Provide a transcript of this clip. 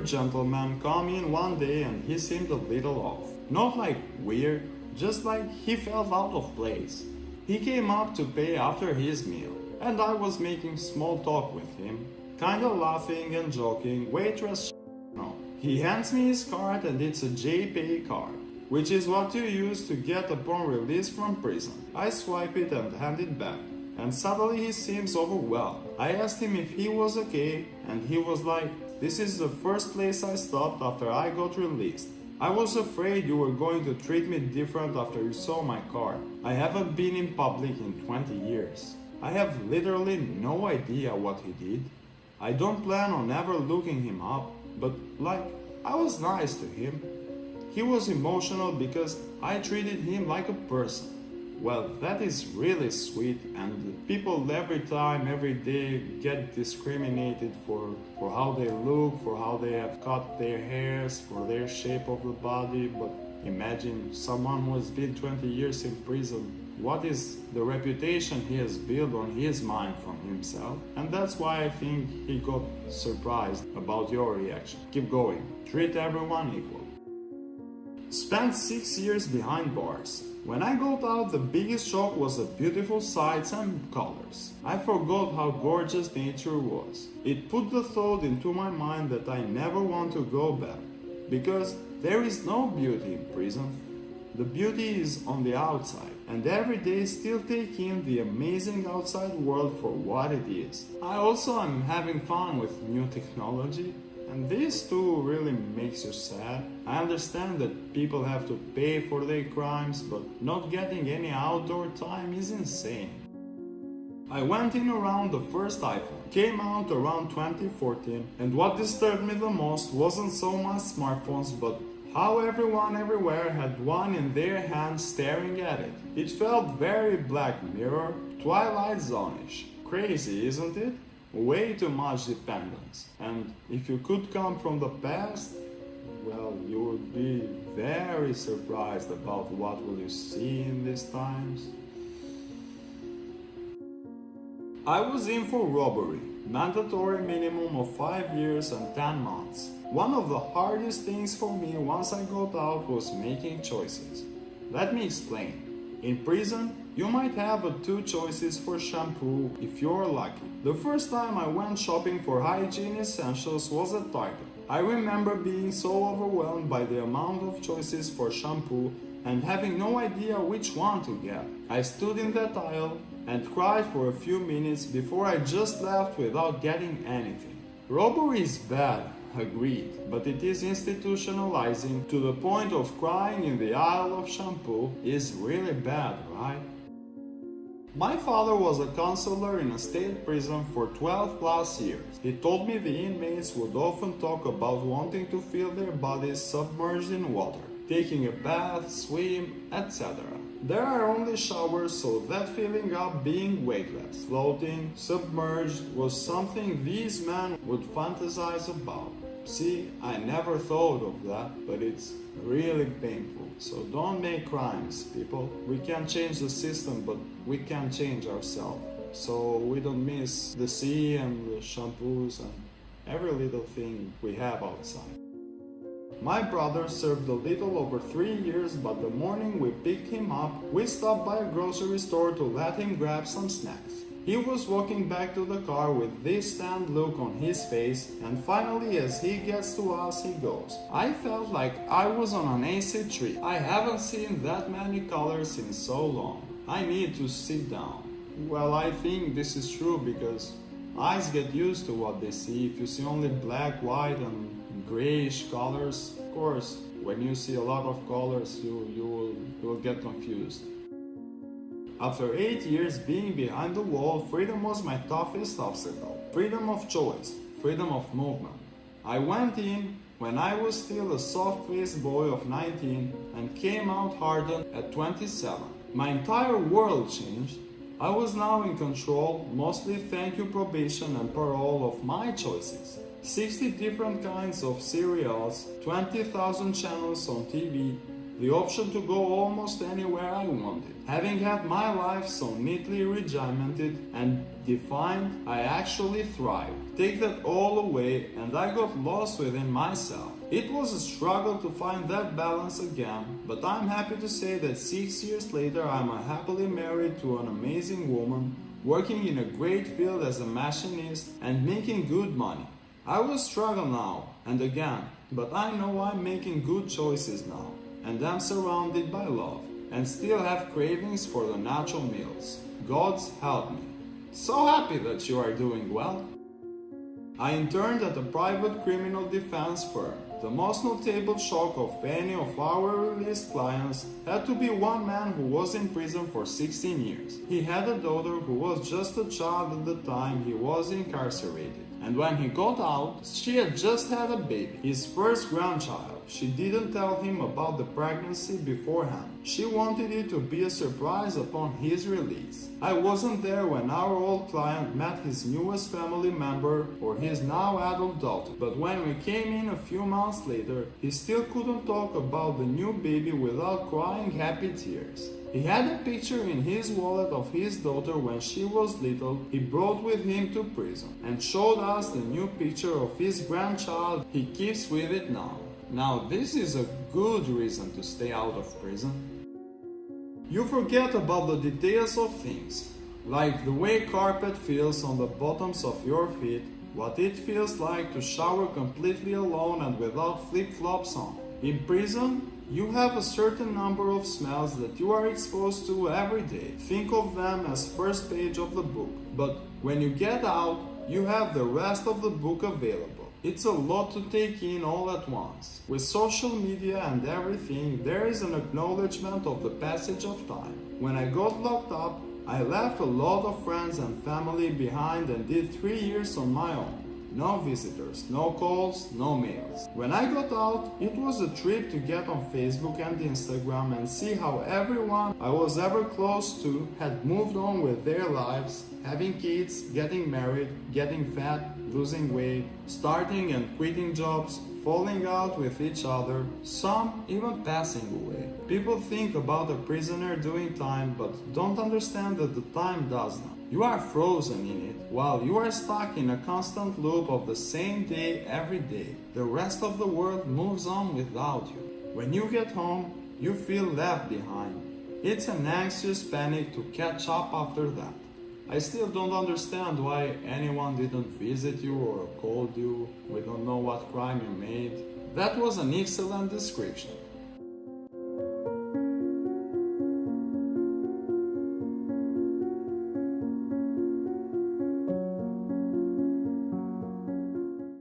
gentleman come in one day and he seemed a little off. Not like weird, just like he felt out of place. He came up to pay after his meal, and I was making small talk with him, kinda laughing and joking. Waitress, no. He hands me his card and it's a JPay card, which is what you use to get upon release from prison. I swipe it and hand it back, and suddenly he seems overwhelmed. I asked him if he was okay, and he was like, "This is the first place I stopped after I got released. I was afraid you were going to treat me different after you saw my card. I haven't been in public in 20 years. I have literally no idea what he did. I don't plan on ever looking him up, but like, I was nice to him. He was emotional because I treated him like a person. Well, that is really sweet, and people every time, every day get discriminated for how they look, for how they have cut their hairs, for their shape of the body. But imagine someone who has been 20 years in prison. What is the reputation he has built on his mind from himself? And that's why I think he got surprised about your reaction. Keep going. Treat everyone equal. Spent 6 years behind bars. When I got out, the biggest shock was the beautiful sights and colors. I forgot how gorgeous nature was. It put the thought into my mind that I never want to go back, because there is no beauty in prison. The beauty is on the outside, and every day still take in the amazing outside world for what it is. I also am having fun with new technology, and this too really makes you sad. I understand that people have to pay for their crimes, but not getting any outdoor time is insane. I went in around the first iPhone, came out around 2014, and what disturbed me the most wasn't so much smartphones, but how everyone everywhere had one in their hand staring at it. It felt very Black Mirror, Twilight Zone-ish. Crazy, isn't it? Way too much dependence. And if you could come from the past, well, you would be very surprised about what will you see in these times. I was in for robbery, mandatory minimum of 5 years and 10 months. One of the hardest things for me once I got out was making choices. Let me explain. In prison, you might have two choices for shampoo if you're lucky. The first time I went shopping for hygiene essentials was at Target. I remember being so overwhelmed by the amount of choices for shampoo and having no idea which one to get. I stood in that aisle and cried for a few minutes before I just left without getting anything. Robbery is bad, agreed, but it is institutionalizing to the point of crying in the aisle of shampoo is really bad, right? My father was a counselor in a state prison for 12 plus years. He told me the inmates would often talk about wanting to feel their bodies submerged in water, taking a bath, swim, etc. There are only showers, so that feeling of being weightless, floating, submerged was something these men would fantasize about. See, I never thought of that, but it's really painful. So don't make crimes, people. We can change the system, but we can change ourselves. So we don't miss the sea and the shampoos and every little thing we have outside. My brother served a little over 3 years, but the morning we picked him up, we stopped by a grocery store to let him grab some snacks. He was walking back to the car with this stunned look on his face, and finally as he gets to us, he goes, "I felt like I was on an acid trip. I haven't seen that many colors in so long. I need to sit down." Well, I think this is true because eyes get used to what they see. If you see only black, white, and grayish colors, of course, when you see a lot of colors, you will get confused. After 8 years being behind the wall, freedom was my toughest obstacle. Freedom of choice, freedom of movement. I went in when I was still a soft-faced boy of 19 and came out hardened at 27. My entire world changed. I was now in control, mostly thank you probation and parole, of my choices. 60 different kinds of cereals, 20,000 channels on TV, the option to go almost anywhere I want. surrounded. Having had my life so neatly regimented and defined, I actually thrived. Take that all away, and I got lost within myself. It was a struggle to find that balance again, but I'm happy to say that 6 years later I'm happily married to an amazing woman, working in a great field as a machinist and making good money. I will struggle now and again, but I know I'm making good choices now, and I'm surrounded by love, and still have cravings for the natural meals. God's help me. So happy that you are doing well. I interned at a private criminal defense firm. The most notable shock of any of our released clients had to be one man who was in prison for 16 years. He had a daughter who was just a child at the time he was incarcerated. And when he got out, she had just had a baby, his first grandchild. She didn't tell him about the pregnancy beforehand. She wanted it to be a surprise upon his release. I wasn't there when our old client met his newest family member or his now adult daughter, but when we came in a few months later, he still couldn't talk about the new baby without crying happy tears. He had a picture in his wallet of his daughter when she was little. He brought with him to prison and showed us the new picture of his grandchild. He keeps with it now. Now this is a good reason to stay out of prison. You forget about the details of things, like the way carpet feels on the bottoms of your feet, what it feels like to shower completely alone and without flip-flops on. In prison, you have a certain number of smells that you are exposed to every day. Think of them as first page of the book. But when you get out, you have the rest of the book available. It's a lot to take in all at once. With social media and everything, there is an acknowledgement of the passage of time. When I got locked up, I left a lot of friends and family behind and did 3 years on my own. No visitors, no calls, no mails. When I got out, it was a trip to get on Facebook and Instagram and see how everyone I was ever close to had moved on with their lives, having kids, getting married, getting fat, losing weight, starting and quitting jobs, falling out with each other, some even passing away. People think about a prisoner doing time but don't understand that the time does not. You are frozen in it while you are stuck in a constant loop of the same day every day. The rest of the world moves on without you. When you get home, you feel left behind. It's an anxious panic to catch up after that. I still don't understand why anyone didn't visit you or called you. We don't know what crime you made. That was an excellent description.